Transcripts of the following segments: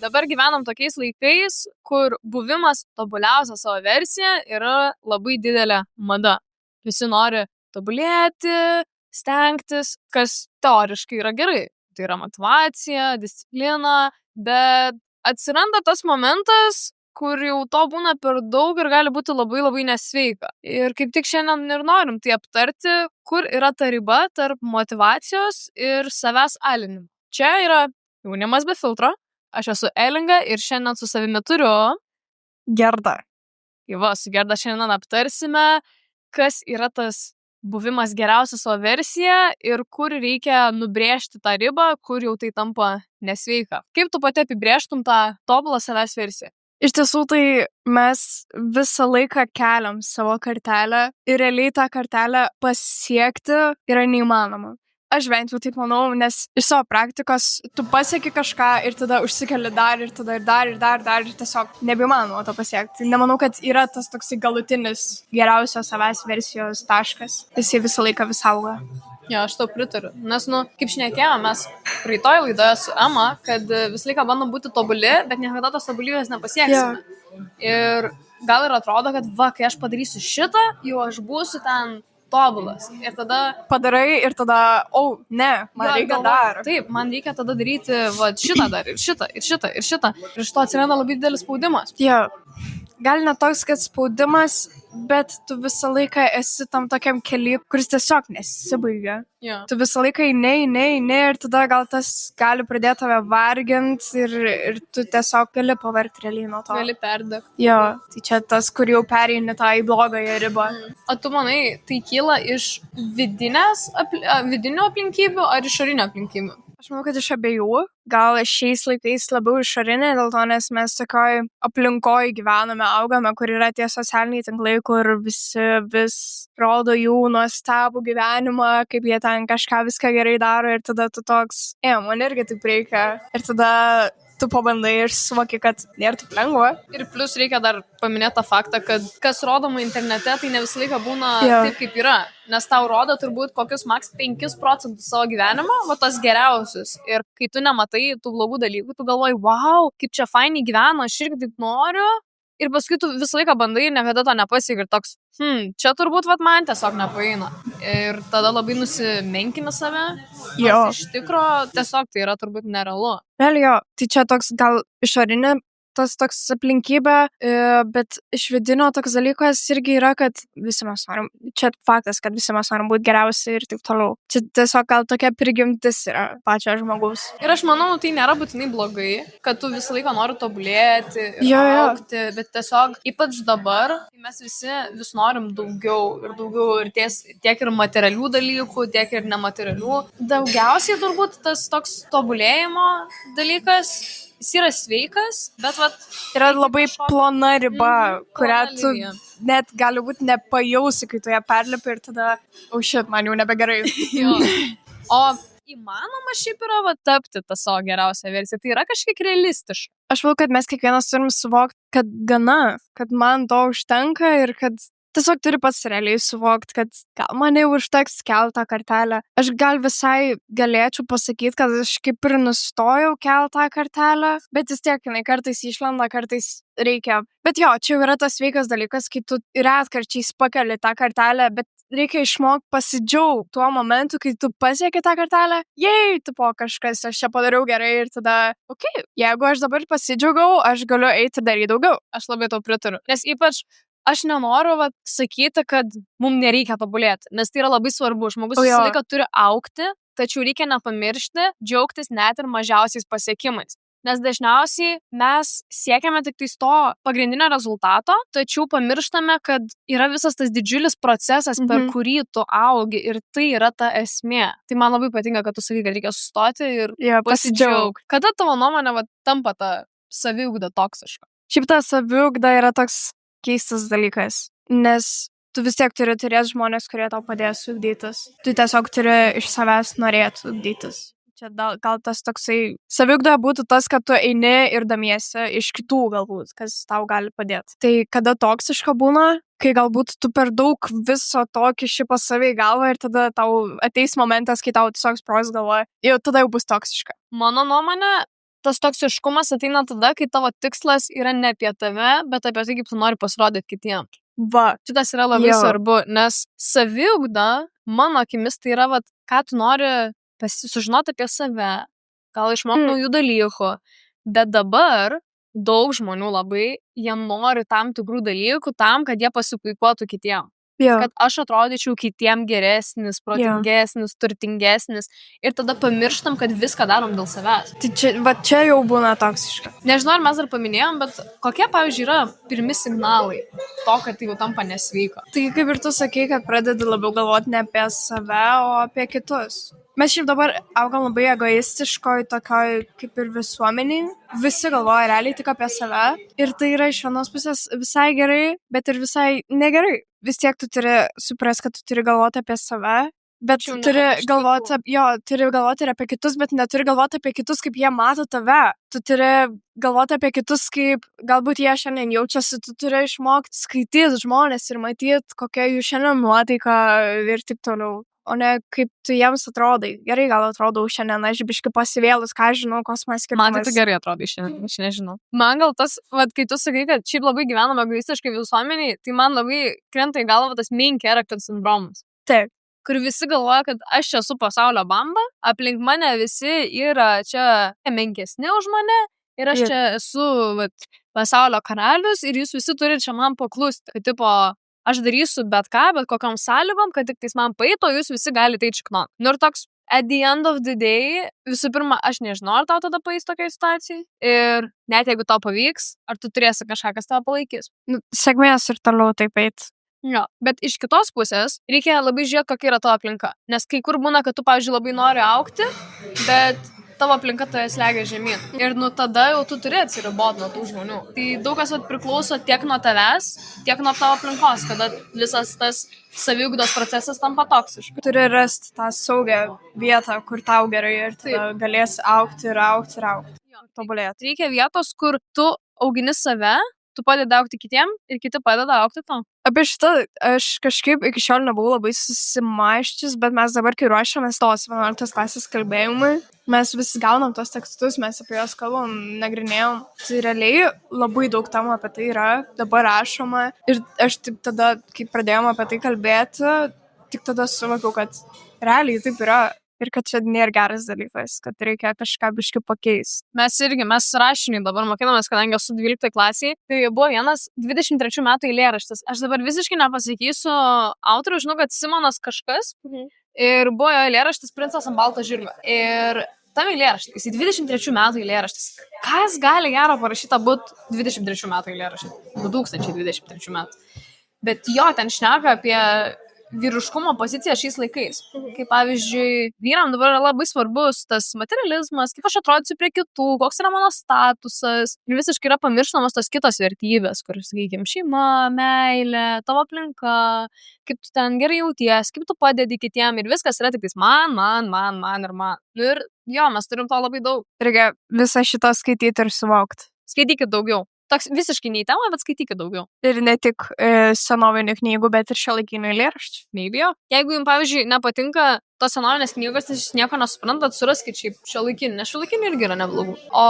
Dabar gyvenam tokiais laikais, kur buvimas tobuliausia savo versija yra labai didelė mada. Visi nori tobulėti, stengtis, kas teoriškai yra gerai. Tai yra motyvacija, disciplina, bet atsiranda tas momentas, kur jau to būna per daug ir gali būti labai labai nesveika. Ir kaip tik šiandien ir norim tai aptarti, kur yra ta riba tarp motyvacijos ir savęs alinimo. Čia yra Jaunimas be filtro, aš esu Elinga ir šiandien su savimi turiu Gerda. Su Gerda šiandien aptarsime, kas yra tas buvimas geriausia savo versija ir kur reikia nubrėžti tą ribą, kur jau tai tampa nesveika. Kaip tu pati apibrėžtum tą tobulą savęs versiją? Iš tiesų, tai mes visą laiką keliam savo kartelę ir realiai tą kartelę pasiekti yra neįmanoma. Aš bent jau taip manau, nes iš savo praktikos tu pasieki kažką ir tada užsikeli dar ir tada ir tiesiog nebeįmanoma to pasiekti. Nemanau, kad yra tas toksai galutinis geriausios savęs versijos taškas. Jisai visą laiką vis auga. Jo, aš tau pritariu. Nes, kaip šnekėjome, mes praeitoje laidoje su Ema, kad visą laiką bandom būti tobuli, bet niekada tos tobulybės nepasieksime. Ir gal ir atrodo, kad kai aš padarysiu šitą, jau aš būsiu ten tobulas. Ir tada padarai ir tada, man reikia dar. Taip, man reikia tada daryti šitą dar ir šitą. Ir iš to atsiranda labai didelis spaudimas. Gal ne toks, kad spaudimas, bet tu visą laiką esi tam tokiam kely, kuris tiesiog nesibaigia. Tu visą laiką eini ir tada gal tas gali pradėti tave varginti ir tu tiesiog gali pavargti realiai nuo to. Gali perdegti. Tai čia tas, kur jau pereini tą į blogąją ribą. O tu manai, tai kyla iš vidinių aplinkybių ar išorinių aplinkybių? Aš manau, kad iš abiejų. Gal šiais laikais labiau išorinė, dėl to, nes mes tokioj aplinkoje gyvename, augame, kur yra tie socialiniai tinklai, kur visi vis rodo jų nuostabų gyvenimą, kaip jie ten kažką viską gerai daro ir tada tu toks, man irgi taip reikia. Ir tada tu pabandai ir suvoki, kad nėra taip lengva. Ir plus reikia dar paminėti tą faktą, kad kas rodoma internete, tai ne visą laiką būna taip, kaip yra. Nes tau rodo turbūt kokius maks 5% savo gyvenimo, tas geriausius. Ir kai tu nematai tų blogų dalykų, tu galvoji, wow, kaip čia fainai gyveno, aš irgi taip noriu. Ir paskui tu visą laiką bandai ir niekada to nepasieki. Ir toks, čia turbūt man tiesiog nepaeina. Ir tada labai nusimenkini save. Iš tikro tiesiog tai yra turbūt nerealu. Tai čia toks gal išorinė tas toks aplinkybė, bet iš vidinio toks dalykas irgi yra, kad visi mes norim, čia faktas, kad visi mes norim būti geriausi ir taip toliau. Čia tiesiog gal tokia prigimtis yra pačio žmogaus. Ir aš manau, tai nėra būtinai blogai, kad tu visą laiką nori tobulėti ir augti, bet tiesiog ypač dabar mes visi vis norim daugiau ir tiek ir materialių dalykų, tiek ir nematerialių. Daugiausiai turbūt tas toks tobulėjimo dalykas jis yra sveikas, bet yra labai plona riba, kurią tu net gali būti nepajausi, kai tu ją perlipi ir tada, man jau nebegerai. O įmanoma šiaip yra tapti tą savo geriausią versiją, tai yra kažkiek realistiška. Aš manau, kad mes kiekvienas turim suvokti, kad kad man to užtenka ir kad tiesiog turi pats realiai suvokti, kad gal man jau užteks keltą kartelę. Aš gal visai galėčiau pasakyti, kad aš kaip ir nustojau keltą kartelę, bet vis tiek jinai kartais išlenda, kartais reikia. Bet čia jau yra tas sveikas dalykas, kai tu retkarčiais pakeli tą kartelę, bet reikia išmokti pasidžiaugti tuo momentu, kai tu pasieki tą kartelę. Kažkas, aš čia padariau gerai ir tada, jeigu aš dabar pasidžiaugau, aš galiu eiti daryti daugiau. Aš labai tau pritariu, nes ypač aš nenoriu sakyti, kad mums nereikia tobulėti, nes tai yra labai svarbu. Žmogus visą laiką turi augti, tačiau reikia nepamiršti, džiaugtis net ir mažiausiais pasiekimais. Nes dažniausiai mes siekiame tik to pagrindinio rezultato, tačiau pamirštame, kad yra visas tas didžiulis procesas, per kurį tu augi ir tai yra ta esmė. Tai man labai patinka, kad tu sakai, kad reikia sustoti ir pasidžiaugti. Kada tavo nuomonė tampa ta saviugda toksiška? Šiaip ta saviugda yra toks keistas dalykas, nes tu vis tiek turi turėti žmonės, kurie tau padės ugdytis. Tu tiesiog turi iš savęs norėti ugdytis. Čia gal tas toksai saviugda būtų tas, kad tu eini ir domiesi iš kitų galbūt, kas tau gali padėti. Tai kada toksiška būna, kai galbūt tu per daug viso to kiši pas save į galvą ir tada tau ateis momentas, kai tau tiesiog sprogs galvoje, tada jau bus toksiška. Mano nuomonė, tas toksiškumas ateina tada, kai tavo tikslas yra ne apie tave, bet apie tai, kaip tu nori pasirodyti kitiems. Va. Šitas yra labai svarbu, nes saviugda, mano akimis, tai yra, ką tu nori sužinoti apie save, gal išmokti naujų dalykų, bet dabar daug žmonių labai, jie nori tam tikrų dalykų tam, kad jie pasipuikuotų kitiem. Kad aš atrodyčiau kitiem geresnis, protingesnis, turtingesnis ir tada pamirštam, kad viską darom dėl savęs. Tai čia jau būna toksiška. Nežinau, ar mes dar paminėjom, bet kokie, pavyzdžiui, yra pirmi signalai to, kad tai jau tampa nesveika? Tai kaip ir tu sakei, kad pradedi labiau galvoti ne apie save, o apie kitus. Mes šiaip dabar augam labai egoistiškoj tokioj kaip ir visuomeniai. Visi galvoja realiai tik apie save. Ir tai yra iš vienos pusės visai gerai, bet ir visai negerai. Vis tiek tu turi suprasti, kad tu turi galvoti apie save, bet turi galvoti ir apie kitus, bet neturi galvoti apie kitus, kaip jie mato tave. Tu turi galvoti apie kitus, kaip galbūt jie šiandien jaučiasi, tu turi išmokti skaityti žmonės ir matyti, kokia jų šiandien nuotaika ir taip toliau. O ne kaip tu jiems atrodai. Gerai gal atrodau šiandien, aš biškai pasivėlus, ką aš žinau, kos man skirtumas. Man tai tu gerai atrodai šiandien, aš nežinau. Man gal tas, kai tu sakai, kad šiaip labai gyvename egoistiškai visuomeniai, tai man labai krenta į galvą tas main character sindromas. Taip. Kur visi galvoja, kad aš čia esu pasaulio bamba, aplink mane visi yra čia menkesni už mane ir aš čia esu pasaulio karalius ir jūs visi turite čia man paklusti. Kad tipo, aš darysiu bet ką, bet kokiam sąlygom, kad tik tais man paito, jūs visi galite įčiknot. Nu ir toks, at the end of the day, visų pirma, aš nežinau, ar tau tada paeis tokiai situacijai. Ir net jeigu tau pavyks, ar tu turėsi kažką, kas tave palaikys. Sėkmės ir toliau taip eit. Jo, bet iš kitos pusės reikia labai žiūrėti, kokia yra tavo aplinka. Nes kai kur būna, kad tu, pavyzdžiui, labai nori augti, bet tavo aplinka tave slegia žemyn. Ir tada jau tu turi atsiriboti nuo tų žmonių. Tai daug kas priklauso tiek nuo tavęs, tiek nuo tavo aplinkos, kada visas tas saviugdos procesas tampa toksiškas. Turi rasti tą saugią vietą, kur tau gerai ir tada galėsi augti ir augti ir augti. Tobulėti. Reikia vietos, kur tu augini save, tu padedi augti kitiem ir kiti padeda augti tau. Apie šitą aš kažkaip iki šiol nebuvau labai susimaiščius, bet mes dabar, kai ruošiamės tos 11 klasės kalbėjimui, mes visi gaunam tos tekstus, mes apie juos kalbam, nagrinėjom. Tai realiai labai daug temų apie tai yra dabar rašoma ir aš taip tada, kai pradėjom apie tai kalbėti, tik tada suvokiau, kad realiai taip yra. Ir kad čia nėra geras dalykas, kad reikia kažką biškai pakeisti. Mes rašinį dabar mokinamės, kadangi esu 12 klasiai, tai buvo vienas 23 metų eilėraštis. Aš dabar visiškai nepasakysiu autorių, žinau, kad Simonas kažkas ir buvo jo eilėraštis Princas ant balto žirgo. Ir tam eilėraštis, 23 metų eilėraštis. Kas gali gero parašyta būti 23 metų eilėraštis? 2023 metų. Bet jo, ten šneka apie vyriškumo poziciją šiais laikais. Kaip pavyzdžiui, vyram dabar yra labai svarbus tas materializmas, kaip aš atrodysiu prie kitų, koks yra mano statusas. Ir visiškai yra pamirštamos tos kitos vertybės, kur, sakykime, šeima, meilė, tavo aplinka, kaip tu ten gerai jauties, kaip tu padedi kitiem ir viskas yra tik tais man ir man. Ir jo, mes turim to labai daug. Reikia visą šitą skaityti ir suvokti. Skaitykit daugiau. Toks visiškai ne į temą, bet skaitykit daugiau. Ir ne tik senovinių knygų, bet ir šiuolaikinių eilėraščių. Maybe. Jeigu jums, pavyzdžiui, nepatinka tos senovinės knygos, nes jūs nieko nesuprantat, suraskit šiaip šiuolaikinį, nes šiuolaikinį irgi yra neblogų. O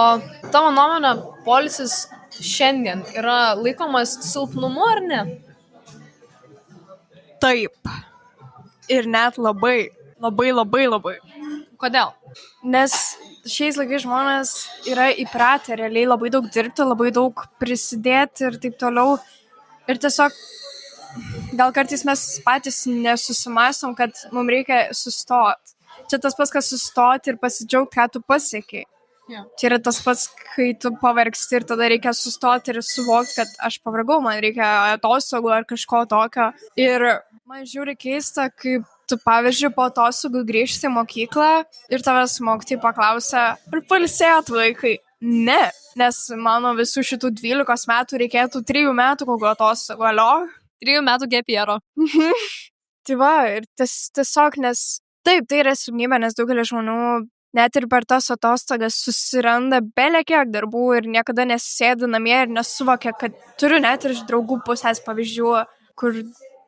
tavo nuomonė, poilsis šiandien yra laikomas silpnumu ar ne? Taip. Ir net labai. Kodėl? Nes šiais laikais žmonės yra įpratę realiai labai daug dirbti, labai daug prisidėti ir taip toliau. Ir tiesiog gal kartais mes patys nesusimąstom, kad mums reikia sustoti. Čia tas pats, kas sustoti ir pasidžiaugti, ką tu pasiekiai. Yeah. Čia yra tas pats, kai tu pavargsti ir tada reikia sustoti ir suvokti, kad aš pavargau, man reikia atostogų ar kažko tokio. Ir man žiūri keista, kaip tu, pavyzdžiui, po atostogų grįžti į mokyklą ir tavęs mokytojai paklausia, ar pailsėjot vaikai? Ne, nes mano visų šitų 12 metų reikėtų 3 metų kokio atostogų, alio? 3 metų gepiero. Tai va, ir tiesiog, nes taip, tai yra silpnybė, nes daugelis žmonių net ir per tas atostogas susiranda belekiek darbų ir niekada nesėdi namie ir nesuvokia, kad turiu net ir iš draugų pusės pavyzdžių, kur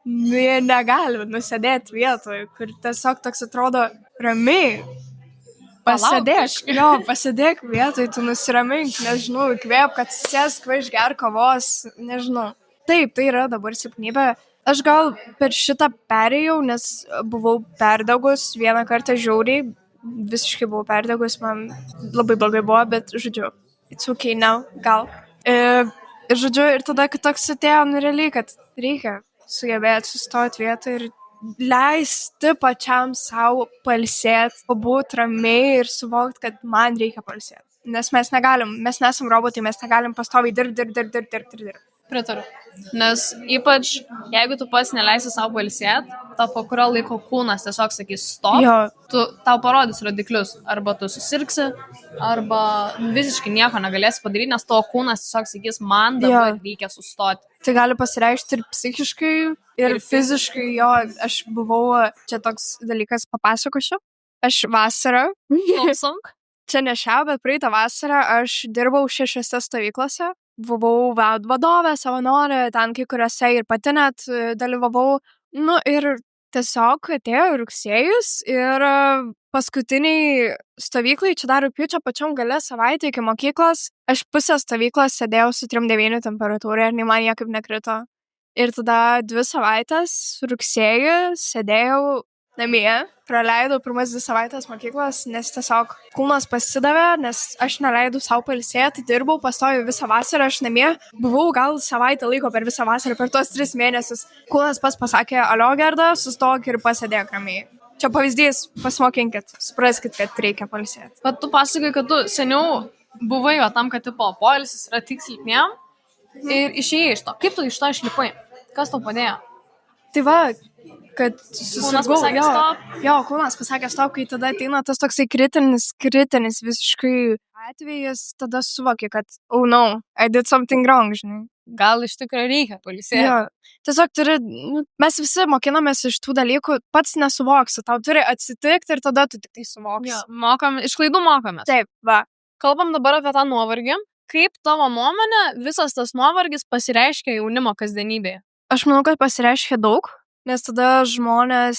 negali nusėdėti vietoje, kur tiesiog toks atrodo ramiai pasėdėk, pasėdėk vietoj, tu nusiramink, nežinau, įkvėp, kad sėsk, išgerk kavos, nežinau. Taip, tai yra dabar silpnybė. Aš gal per šitą perėjau, nes buvau perdegus vieną kartą žiauriai, visiškai buvau perdegus, man labai blogai buvo, bet žodžiu, it's okay now, gal. Ir žodžiu, ir tada, kad toks atėjo, realiai, kad reikia sugebėti sustoti vietą ir leisti pačiam savo pailsėti, pabūti ramiai ir suvokti, kad man reikia pailsėti. Nes mes negalim, mes nesam robotai, mes negalim pastoviai dirbti. Pritariu. Nes ypač, jeigu tu pats neleisi savo pailsėti, tau po kurio laiko kūnas tiesiog sakys stop, tau parodys rodiklius. Arba tu susirgsi, arba visiškai nieko negalėsi padaryti, nes tavo kūnas tiesiog sakys, man dabar reikia sustoti. Tai gali pasireikšti ir psichiškai, ir fiziškai. Jo, aš buvau, čia toks dalykas papasakosiu. Aš vasarą, čia ne šią, bet praeitą vasarą aš dirbau 6 stovyklose. Buvau vadovė, savanorė, ten kai kuriuose ir pati net dalyvavau. Ir tiesiog atėjo rugsėjus ir paskutiniai stovyklai, čia dar rugpjūčio pačiam gale savaitę iki mokyklos, aš pusę stovyklos sėdėjau su 3,9 temperatūra ir man niekaip nekrito. Ir tada 2 savaitės rugsėjį sėdėjau namie, praleidau pirmas 2 savaitės mokyklos, nes tiesiog kūnas pasidavė, nes aš neleidau savo pailsėti, dirbau, pastoju visą vasarą, aš namie buvau gal savaitę laiko per visą vasarą, per tos 3 mėnesius. Kūnas pasakė, alio Gerda, sustok ir pasėdėk ramiai. Čia pavyzdys, pasimokinkit, supraskit, kad reikia pailsėti. Bet tu pasakai, kad tu seniau buvai tam, kad tipo poilsis yra tik silpniem ir išėjai iš to. Kaip tu iš to išlipai? Kas tau padėjo? Tai va, kad susirgau. Kūnas pasakė stop. Jo, kūnas pasakė stop, kai tada ateina tas toksai kritinis visiškai atvejis, tada suvoki, kad oh no, I did something wrong, žinai. Gal iš tikrųjų reikia pailsėti. Jo, tiesiog mes visi mokinamės iš tų dalykų, pats nesuvoksi, tau turi atsitikti ir tada tu tik tai suvoksi. Jo, iš klaidų mokomės. Taip, va. Kalbam dabar apie tą nuovargį. Kaip tavo nuomonė visas tas nuovargis pasireiškia jaunimo kasdienybėje? Aš manau, kad pasireiškia daug, nes tada žmonės,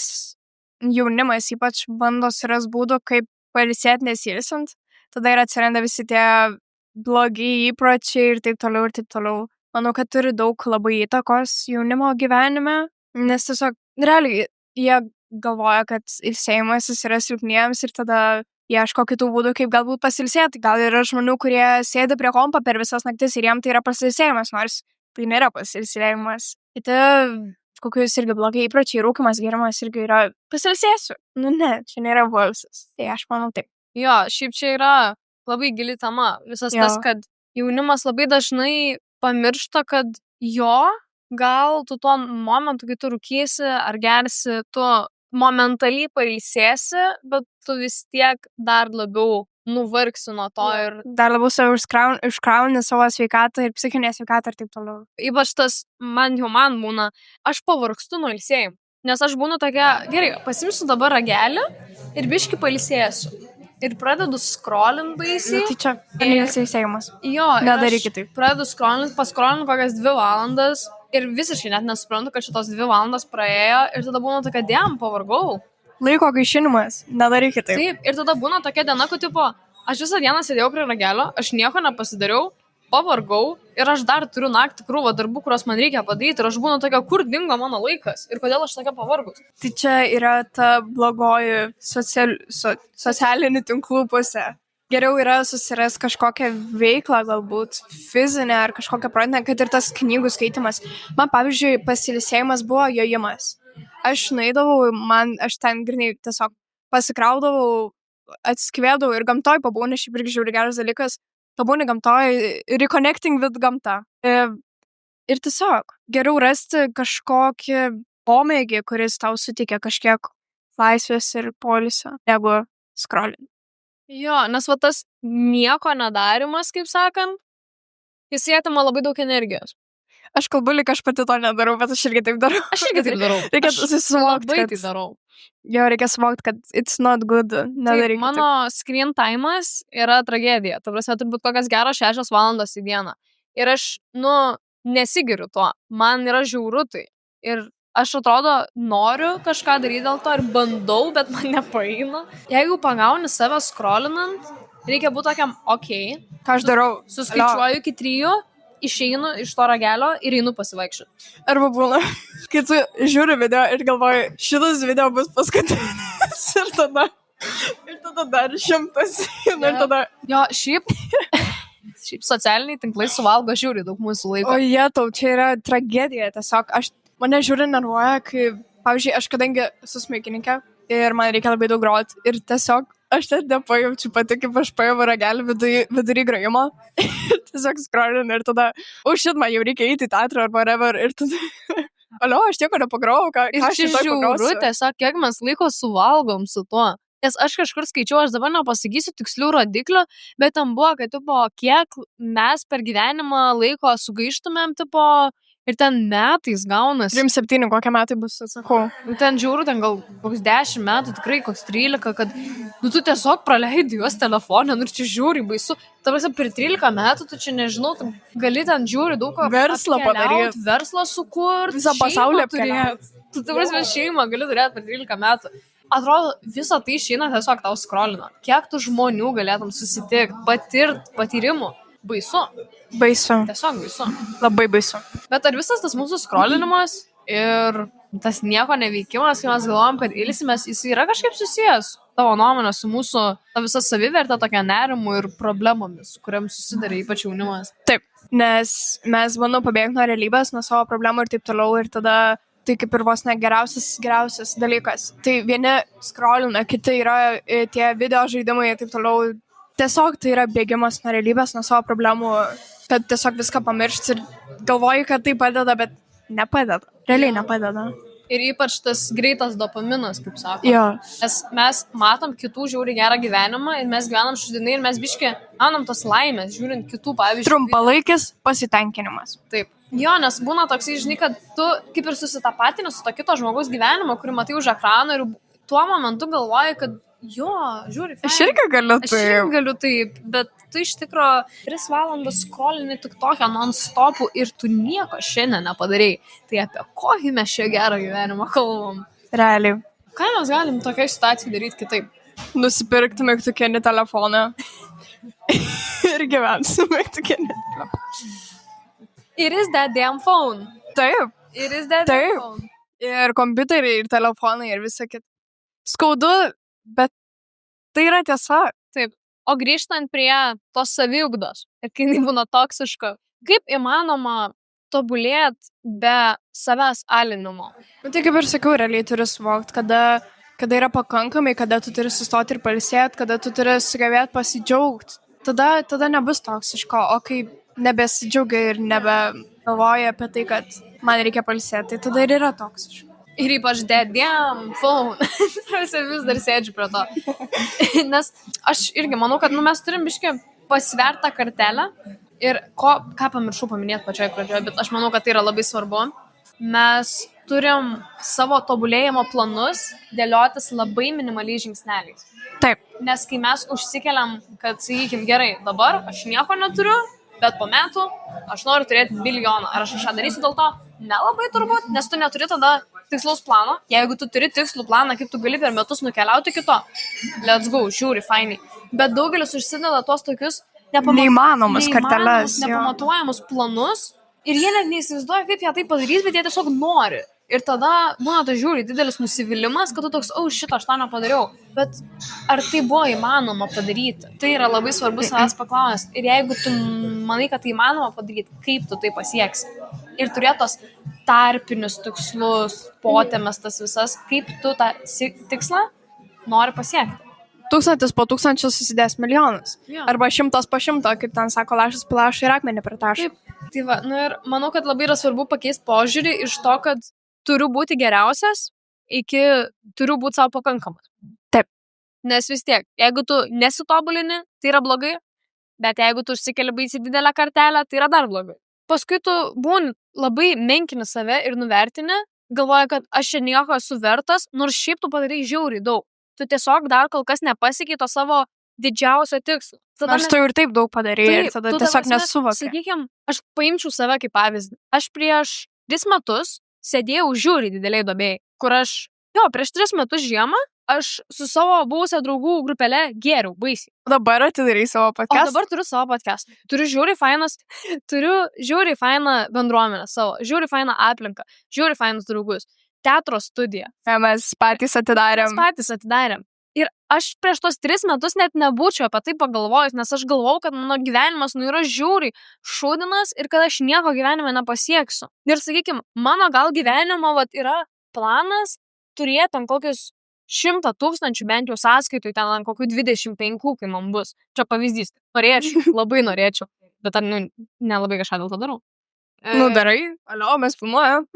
jaunimas ypač bando suras būdų, kaip pailsėti nesilsint. Tada ir atsiranda visi tie blogi įpročiai ir taip toliau. Manau, kad turi daug labai įtakos jaunimo gyvenime, nes tiesiog realiai jie galvoja, kad ilsėjimasis yra silpniems ir tada ieško kitų būdų, kaip galbūt pasilsėti. Gal yra žmonių, kurie sėdi prie kompo per visas naktis ir jiem tai yra pasilsėjimas, nors tai nėra pasilsėjimas. Kiti kokius irgi blogai įpročiai, rūkymas, gėrimas irgi yra pasilsėsiu. Ne, čia nėra poilsis. Tai aš manau taip. Jo, šiaip čia yra labai gili tema. Visas tas, kad jaunimas labai dažnai pamiršta, kad gal tu tuo momentu, kai tu rūkysi ar gersi, tu momentaliai pailsėsi, bet tu vis tiek dar labiau nuvargsi nuo to ir dar labiau save iškrauni savo sveikatą ir psichinę sveikatą ir taip toliau. Ypač tas, man būna, aš pavargstu nuo ilsėjimų, nes aš būnu tokia, gerai, pasimsiu dabar ragelį ir biškį pailsėsiu. Ir pradedu scrollint baisiai. Tai čia neilsėjimas. Jo, nedarykit taip. Pradedu pascrollint kokias 2 valandas ir visiškai net nesuprantu, kad šitos 2 valandas praėjo ir tada būna tokia, pavargau. Laiko gaišinimas, nedarykit taip. Taip, ir tada būna tokia diena, kad aš visą dieną sėdėjau prie ragelio, aš nieko nepasidariau, pavargau ir aš dar turiu naktį krūvą darbų, kuriuos man reikia padaryti ir aš būnu tokia, kur dingo mano laikas ir kodėl aš tokia pavargus. Tai čia yra ta blogoji socialinių tinklų pusė. Geriau yra susiras kažkokią veiklą, galbūt fizinę ar kažkokią protinę, kad ir tas knygų skaitimas. Man, pavyzdžiui, pasilsėjimas buvo jojimas. Aš nueidavau, aš ten grinai tiesiog pasikraudavau, atskvėdavau ir gamtoj pabūni, šiaip irgi žiūri geras dalykas, pabūni gamtoj, reconnecting with gamta. Ir tiesiog geriau rasti kažkokį pomėgį, kuris tau suteikia kažkiek laisvės ir poilsio, negu scrollint. Jo, nes tas nieko nedarimas, kaip sakant, jis atima labai daug energijos. Aš kalbu, lyg aš pati to nedarau, bet aš irgi taip darau. Reikia susivokti, kad... tai darau. Jo, reikia suvokti, kad it's not good. Taip, mano screen time'as yra tragedija. Ta prasme, turbūt kokias geros 6 valandos į dieną. Ir aš, nesigiriu to. Man yra žiauru tai. Ir aš atrodo noriu kažką daryti dėl to ir bandau, bet man nepaeina. Jeigu pagauni save scrollinant, reikia būti tokiam Ką aš darau? Suskaičiuoju iki 3, išeinu iš to ragelio ir einu pasivaikščioti. Arba būna, kai tu žiūri video ir galvoji, šitas video bus paskutinis ir tada dar 100 ir tada... Jo, šiaip socialiniai tinklai suvalgo žiūri daug mūsų laiko. O jie tau, čia yra tragedija tiesiog. Mane žiūri nervuoja, kai, pavyzdžiui, aš kadangi esu smuikininkė ir man reikia labai daug groti ir tiesiog aš net nepajaučiu pati, kaip aš paimu ragelį vidury grojimo ir tiesiog scrollinu ir tada, man jau reikia eiti į teatrą ar whatever ir tada, aš nieko nepagrojau, ką aš šitoj pagrosiu. Tiesiog, kiek mes laiko suvalgom su tuo. Nes aš kažkur skaičiau, aš dabar nepasakysiu tikslių rodiklių, bet tam buvo, kad, kiek mes per gyvenimą laiko sugaištumėm, ir ten metais gaunasi. 3-7, kokie metai bus, atsakau. Ten žiūriu, ten gal koks 10 metų, tikrai koks 13, kad tu tiesiog praleidi juos telefoną, ir čia žiūri, baisu. Tavasi, per 13 metų, tu čia nežinau, tu gali ten žiūri daug ko verslą padaryti, verslą sukurti, visą pasaulį apturėti. Tu tavasi šeimą gali turėti per 13 metų. Atrodo, visą tai išeina tiesiog tau scrollina. Kiek tu žmonių galėtum susitikti, patyrimų. Baisu. Baisu. Tiesiog baisu. Labai baisu. Bet ar visas tas mūsų scrollinimas ir tas nieko neveikimas, kai mes galvojam, kad ilsimės, jis yra kažkaip susijęs, tavo nuomonė, su mūsų visa savivertė tokia nerimu ir problemomis, kuriam susidarė ypač jaunimas? Taip, nes mes bandom pabėgti nuo realybės, nuo savo problemų ir taip toliau ir tada tai kaip ir vos ne geriausias dalykas. Tai vieni scrollina, kiti yra tie video žaidimai ir taip toliau. Tiesiog tai yra bėgimas nuo realybės, nuo savo problemų, kad tiesiog viską pamiršti ir galvoji, kad tai padeda, bet nepadeda. Realiai nepadeda. Ir ypač tas greitas dopaminas, kaip sako. Jo. Nes mes matom kitų žiūri gerą gyvenimą ir mes gyvenam šudinai ir mes biški manom tos laimės, žiūrint kitų, pavyzdžiui. Trumpalaikis pasitenkinimas. Taip. Jo, nes būna toksai, žinai, kad tu kaip ir susitapatini su to kito žmogaus gyvenimo, kurį matai už ekrano ir tuo momentu galvoji, kad jo, žiūri, aš irgi galiu taip, bet tu iš tikro 3 valandas scrollini tik tokią non-stopų ir tu nieko šiandien nepadarei. Tai apie kokį mes čia gerą gyvenimą kalbam? Realiai. Ką mes galim tokiai situacijai daryti kitaip? Nusipirkti mygtukinį telefoną ir gyventi mygtukinį telefoną. It is that damn phone. Taip. It is that damn phone. Ir kompiuteriai, ir telefonai, ir visa kita. Skaudu, bet tai yra tiesa. Taip. O grįžtant prie tos saviugdos, ir kai jinai būna toksiška, kaip įmanoma tobulėti be savęs alinimo? Tai kaip ir sakiau, realiai turi suvokti, kada yra pakankamai, kada tu turi sustoti ir pailsėti, kada tu turi sugebėti pasidžiaugti. Tada nebus toksiško, o kai nebesidžiaugia ir nebegalvoja apie tai, kad man reikia pailsėti, tai tada ir yra toksiška. Ir ypač damn phone. Vis dar sėdžiu prie to. Nes aš irgi manau, kad mes turim biškį pasvertą kartelę ir ką pamiršau paminėti pačioje pradžioje, bet aš manau, kad tai yra labai svarbu. Mes turim savo tobulėjimo planus dėliotis labai minimaliais žingsneliais. Taip. Nes kai mes užsikeliam, kad, sakykim, gerai, dabar aš nieko neturiu, bet po metų aš noriu turėti 1 milijoną. Ar aš kažką darysiu dėl to? Nelabai turbūt, nes tu neturi tada tikslaus plano. Jeigu tu turi tikslų planą, kaip tu gali per metus nukeliauti iki to, let's go, žiūri, fainai. Bet daugelis užsideda tuos tokius neįmanomus karteles, nepamatuojamus planus ir jie net neįsivaizduoja, kaip jie tai padarys, bet jie tiesiog nori. Ir tada būna to žiūri didelis nusivylimas, kad tu toks, šitą aš tą nepadariau. Bet ar tai buvo įmanoma padaryti? Tai yra labai svarbu savęs paklausti. Ir jeigu tu manai, kad tai įmanoma padaryti, kaip tu tai pasieksi? Ir turėtos tarpinius tikslus, potėmes tas visas, kaip tu tą tikslą nori pasiekti. 1000 po 1000 susidės milijonas. Ja. Arba 100 po 100, kaip ten sako, lašas palašai ir akmenį pritašai. Taip, tai va, ir manau, kad labai yra svarbu pakeisti požiūrį iš to, kad turiu būti geriausias, iki turiu būti savo pakankamas. Taip. Nes vis tiek, jeigu tu nesitobulini, tai yra blogai, bet jeigu tu užsikeli baisiai didelę kartelę, tai yra dar blogai. Paskui tu būni labai menkini save ir nuvertini, galvoja, kad aš čia nieko esu vertas, nors šiaip tu padarai žiauriai daug. Tu tiesiog dar kol kas nepasiekiai to savo didžiausio tikslo. Nors tu ir taip daug padarėjai ir tada tiesiog nesuvoki. Sakykime, aš paimčiau save kaip pavyzdį. Aš prieš 3 metus sėdėjau žiūri dideliai duobėjai, kur prieš 3 metus žiemą aš su savo buvusią draugų grupelę gėriau baisiai. Dabar atidarai savo O podcastą. dabar turiu savo podcastą. Turiu žiūri fainą bendruomenę savo, žiūri fainą aplinką, žiūri fainus draugus, teatro studiją. Mes patys atidarėm. Mes patys atidarėm. Ir aš prieš tos 3 metus net nebūčiau apie tai pagalvojus, nes aš galvojau, kad mano gyvenimas yra žiūri šūdinas ir kad aš nieko gyvenime nepasieksiu. Ir sakykime, mano gal gyvenimo yra planas turėti ant kokius 100 000 bent jau sąskaitų, ten ant kokių 25, kai man bus. Čia pavyzdys. Norėčiau, labai norėčiau. Bet ar nelabai kažką dėl to darau. Darai. Alio, mes filmuojam.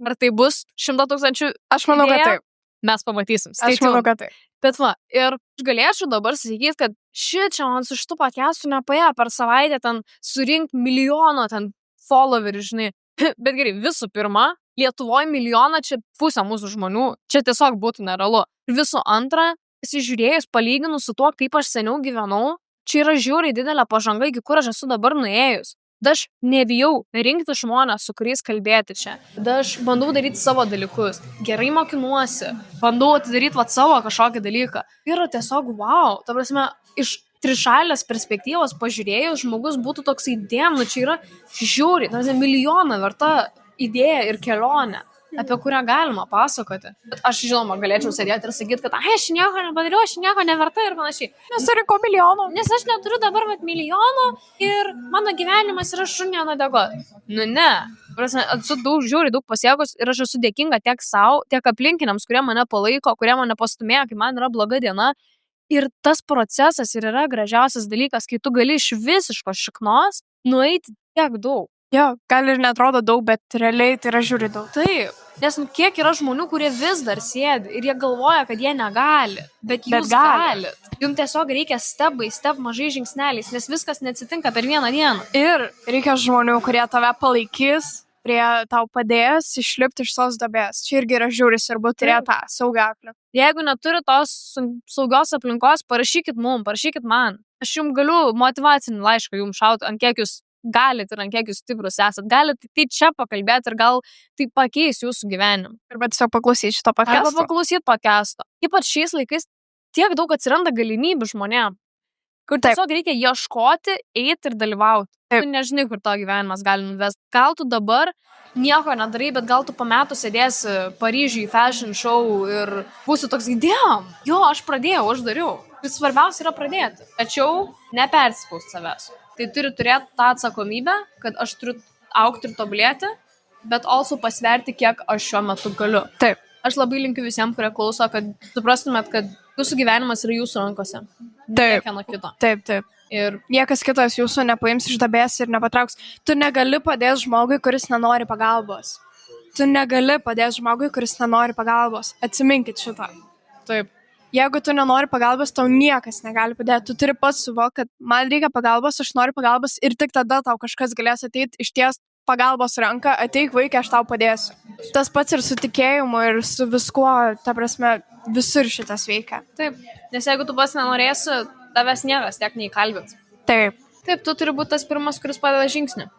Ar tai bus 100 000? Aš manau, kad taip. Mes pamatysim. Aš manau, kad taip. Bet ir aš galėčiau dabar sakyti, kad čia man su šitų podcastų nepaėjo per savaitę ten surinkti milijono ten followerių, žinai. Bet gerai, visų pirma, Lietuvoje milijoną čia pusę mūsų žmonių, čia tiesiog būtų nerealu. Ir visų antra, įsižiūrėjus palyginus su tuo, kaip aš seniau gyvenau, čia yra žiūriai didelė pažanga, iki kur aš esu dabar nuėjus. Aš nebijau rinkti žmonės, su kuriais kalbėti čia. Aš bandau daryti savo dalykus, gerai mokinuosi, bandau atidaryti savo kažkokį dalyką. Ir tiesiog, wow, ta prasme, iš trišalės perspektyvos pažiūrėjus, žmogus būtų toks idėjom, čia yra žiūri, milijoną verta idėja ir kelionė, apie kurią galima pasakoti. Bet aš, žinoma, galėčiau sėdėti ir sakyti, kad aš nieko nepadariau, aš nieko neverta ir panašiai. Nes surinkau milijoną. Nes aš neturiu dabar milijono ir mano gyvenimas yra šunio nuodego. Ne. Esu daug pasiekus ir aš esu dėkinga tiek savo, tiek aplinkiniams, kurie mane palaiko, kurie mane pastumėjo, kai man yra bloga diena. Ir tas procesas ir yra gražiausias dalykas, kai tu gali iš visiškos šiknos nueiti tiek daug. Jo, gal ir netrodo daug, bet realiai tai yra žiūri daug. Taip, nes kiek yra žmonių, kurie vis dar sėdi ir jie galvoja, kad jie negali, bet jūs galit. Jums tiesiog reikia step by step mažai žingsneliais, nes viskas neatsitinka per vieną dieną. Ir reikia žmonių, kurie tave palaikys, kurie tau padės išlipti iš tos duobės. Čia irgi yra žiūri svarbu turėti tą saugią aplinką. Jeigu neturi tos saugios aplinkos, parašykit man. Aš jums galiu motyvacinį laišką jums šauti, ant kiek jūs galit ir ant kiek jūs stiprus esat. Galit tai čia pakalbėti ir gal tai pakeis jūsų gyvenimą. Arba tiesiog paklausyti šito podcast'o. Arba paklausyti podcast'o. Ypač šiais laikais tiek daug atsiranda galimybių žmonėm, kur tiesiog reikia ieškoti, eiti ir dalyvauti. Tu nežinai, kur tavo gyvenimas gali nuvesti. Gal tu dabar nieko nedarai, bet gal tu po metų sėdėsi Paryžiui fashion show ir būsi toks idėjom. Jo, aš pradėjau, aš dariau. Svarbiausia yra pradėti. Tačiau neperspaust savęs. Tai turi turėti tą atsakomybę, kad aš turiu augti ir tobulėti, bet also pasverti, kiek aš šiuo metu galiu. Taip. Aš labai linkiu visiems, kurie klauso, kad suprastumėt, kad jūsų gyvenimas yra jūsų rankose. Taip. Kiekvieno kito. Taip. Ir niekas kitas jūsų nepaims iš duobės ir nepatrauks. Tu negali padėti žmogui, kuris nenori pagalbos. Atsiminkit šitą. Taip. Jeigu tu nenori pagalbos, tau niekas negali padėti. Tu turi pats suvokti, kad man reikia pagalbos, aš noriu pagalbos ir tik tada tau kažkas galės ateiti išties pagalbos ranką, ateik vaikai, aš tau padėsiu. Tas pats ir su tikėjimu ir su viskuo, ta prasme, visur šitas veikia. Taip, nes jeigu tu pats nenorėsi, tavęs niekas tiek neįkalbins. Taip. Taip, tu turi būti tas pirmas, kuris padeda žingsnį.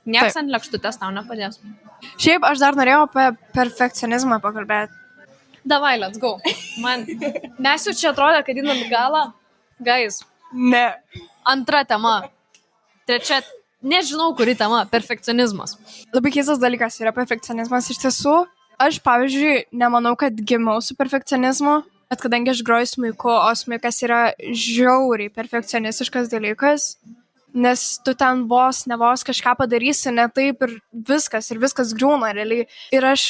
Niekas ant lėkštutės tau nepadės. Šiaip aš dar norėjau apie perfekcionizmą pakalbėti. Davai, let's go. Mes jau čia atrodo, kad einam į galą. Guys. Ne. Antra tema. Trečia, nežinau, kuri tema. Perfekcionizmas. Labai keistas dalykas yra perfekcionizmas. Iš tiesų, aš, pavyzdžiui, nemanau, kad gimiau su perfekcionizmu, bet kadangi aš groju smuiku, o smuikas yra žiauriai perfekcionistiškas dalykas, nes tu ten vos kažką padarysi ne taip ir viskas griūna realiai. Ir aš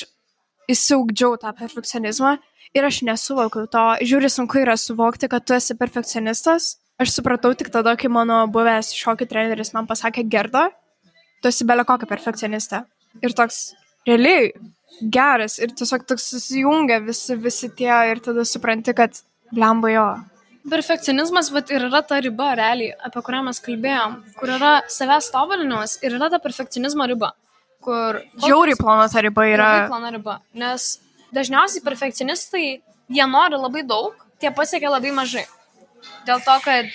įsiugdžiau tą perfekcionizmą ir aš nesuvokiau to. Žiūri, sunku yra suvokti, kad tu esi perfekcionistas. Aš supratau tik tada, kai mano buvęs šokių treneris man pasakė, Gerda, tu esi belė kokia perfekcionistė. Ir toks realiai geras ir tiesiog toks susijungia visi tie ir tada supranti, kad blemba jo. Perfekcionizmas ir yra ta riba realiai, apie kurią mes kalbėjom, kur yra savęs tobulinimas ir yra ta perfekcionizmo riba. Žiauriai plona ta riba yra. Labai plona riba, nes dažniausiai perfekcionistai, jie nori labai daug, tie pasiekia labai mažai. Dėl to, kad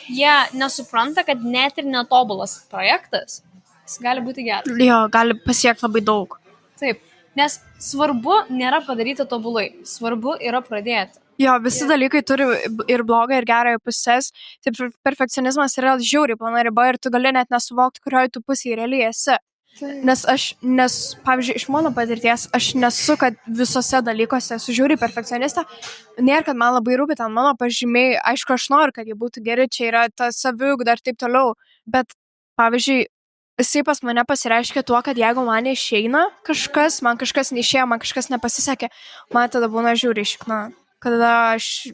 jie nesupranta, kad net ir netobulas projektas, jis gali būti geras. Jo, gali pasiekti labai daug. Taip, Nes svarbu nėra padaryti tobulai, svarbu yra pradėti. Jo, visi dalykai turi ir blogą, ir gerąją pusės. Tai perfekcionizmas yra žiauriai plona riba ir tu gali net nesuvokti, kurioje tu pusėje realiai esi. Nes pavyzdžiui, iš mano patirties, aš nesu, kad visose dalykuose esu žiauriai perfekcionista. Nėra, kad man labai rūpi ten mano pažymiai. Aišku, aš noriu, kad jie būtų geri, čia yra ta saviugda ir taip toliau. Bet, pavyzdžiui, jisai pas mane pasireiškia tuo, kad jeigu man išeina kažkas, man kažkas neišėjo, man kažkas nepasisekė, man tada būna žiauriai šikna. Kada aš,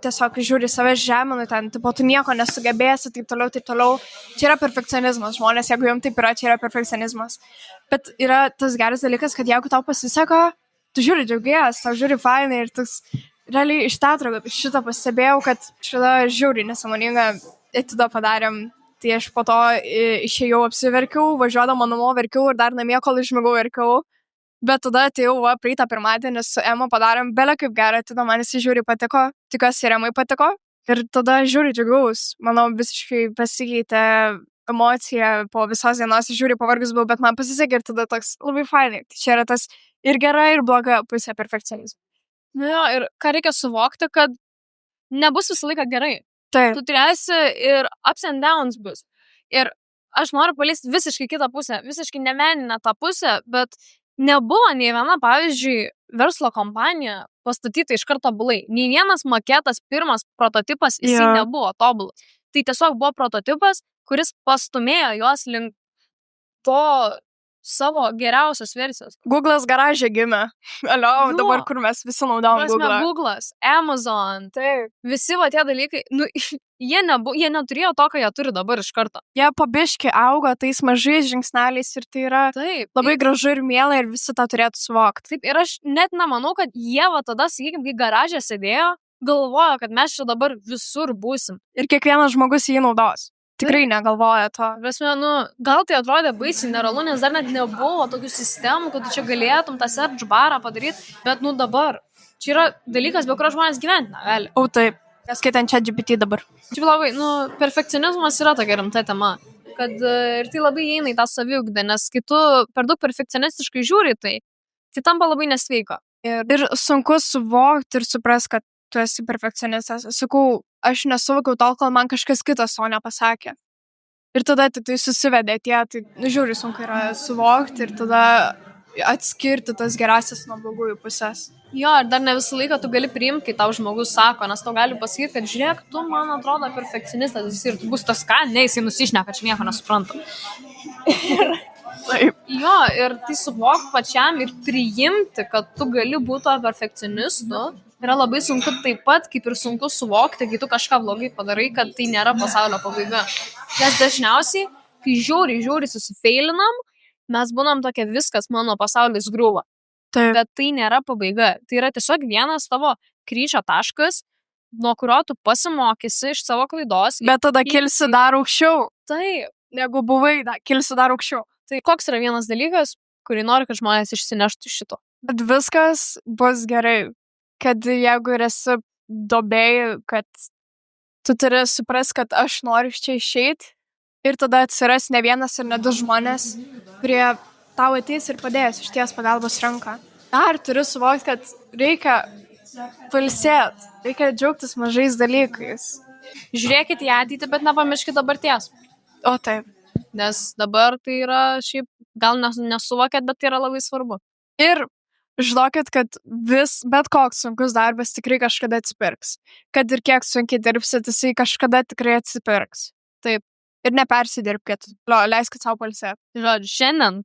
tiesiog žiūri save žeminu ten, tipo, tu nieko nesugebėsi, taip toliau. Čia yra perfekcionizmas, žmonės, jeigu jums taip yra, čia yra perfekcionizmas. Bet yra tas geras dalykas, kad jeigu tau pasiseka, tu žiūri džiaugies, tau žiūri fainai ir toks, realiai iš teatro šitą pastebėjau, kad šitą žiūri nesąmoningą etiudą padarėm. Tai aš po to išėjau, apsiverkiau, važiuodama namo verkiau ir dar namie, kol išmigau verkiau. Bet tada atėjau, praeitą pirmadienį su Ema padarėm belę kaip gerą, tada man jis žiūri patiko, tikiuosi ir Emai patiko. Ir tada žiūri džiugaus, manau, visiškai pasikeitė emocija po visos dienos, žiūri pavargus buvau, bet man pasisekė ir tada toks labai fainai. Tai čia yra tas ir gera, ir bloga pusė perfekcionizmo. Jo, ir ką reikia suvokti, kad nebus visą laiką gerai. Taip. Tu turėsi ir ups and downs bus. Ir aš noriu paliesti visiškai kitą pusę, visiškai nemeninę tą pusę, bet nebuvo nei viena, pavyzdžiui, verslo kompanija pastatyta iš karto tobulai. Nei vienas maketas, pirmas prototipas, jisai nebuvo tobulas. Tai tiesiog buvo prototipas, kuris pastumėjo juos link to savo geriausios versijos. Google'as garaže gimė. Alio, dabar kur mes visi naudojam Google'ą. Google'as, Amazon, taip. Visi tie dalykai, jie neturėjo to, ką jie turi dabar iš karto. Jie pabiški augo tais mažais žingsneliais ir tai yra labai gražu ir miela ir visi tą turėtų suvokti. Taip, ir aš net nemanau, kad jie tada, sakykime, kai garaže sėdėjo, galvojo, kad mes čia dabar visur būsim. Ir kiekvienas žmogus jį naudos. Tikrai negalvoja to. Prasme, gal tai atrodė baisiai nerealu, nes dar net nebuvo tokių sistemų, kad tu čia galėtum tą search barą padaryti, bet dabar. Čia yra dalykas, be kurio žmonės gyventi negali. O taip, skaitant ChatGPT dabar. Čia labai, perfekcionizmas yra tokia rimta tema, kad ir tai labai įeina į tą saviugdą, nes kai tu per daug perfekcionistiškai žiūri tai tampa labai nesveika. Ir sunku suvokti ir supras, kad tu esi perfekcionistas. Sakau, aš nesuvokiau tol, kol man kažkas kitas to nepasakė. Ir tada tai susivedė tie, tai žiūri sunku yra suvokti ir tada atskirti tas gerasias nuo blogųjų pusės. Jo, ir dar ne visą laiką tu gali priimti, kai tau žmogus sako, nes tau gali pasakyti, kad žiūrėk, tu, man atrodo, perfekcionistas ir tu bus tas ką, ne, jisai nusišneka, aš nieko nesuprantu. Taip. Jo, ir tai suvokti pačiam ir priimti, kad tu gali būti perfekcionistu, yra labai sunku taip pat, kaip ir sunku suvokti, kai tu kažką blogai padarai, kad tai nėra pasaulio pabaiga. Nes dažniausiai, kai žiūri susifeilinam, mes būnam tokia viskas, mano pasaulis griūva. Taip. Bet tai nėra pabaiga. Tai yra tiesiog vienas tavo kryžio taškas, nuo kurio tu pasimokysi iš savo klaidos. Bet tada kilsi dar aukščiau. Taip. Negu buvai, kilsi dar aukščiau. Tai koks yra vienas dalykas, kurį nori, kad žmonės išsineštų iš šito? Bet viskas bus gerai. Kad jeigu esi duobėj, kad tu turi supras, kad aš noriu iš čia išeiti ir tada atsiras ne vienas ir ne du žmonės, kurie tau ateis ir padės išties pagalbos ranką. Dar turiu suvokti, kad reikia pailsėti, reikia džiaugtis mažais dalykais. Žiūrėkit į ateitį, bet nepamirškit dabarties. O taip. Nes dabar tai yra šiaip, gal nesuvokėt, bet tai yra labai svarbu. Ir žinokit, kad bet koks sunkus darbas tikrai kažkada atsipirks. Kad ir kiek sunkiai dirbsit, jisai kažkada tikrai atsipirks. Taip. Ir nepersidirbkit. Leiskit savo pailsėti. Žodžiu, šiandien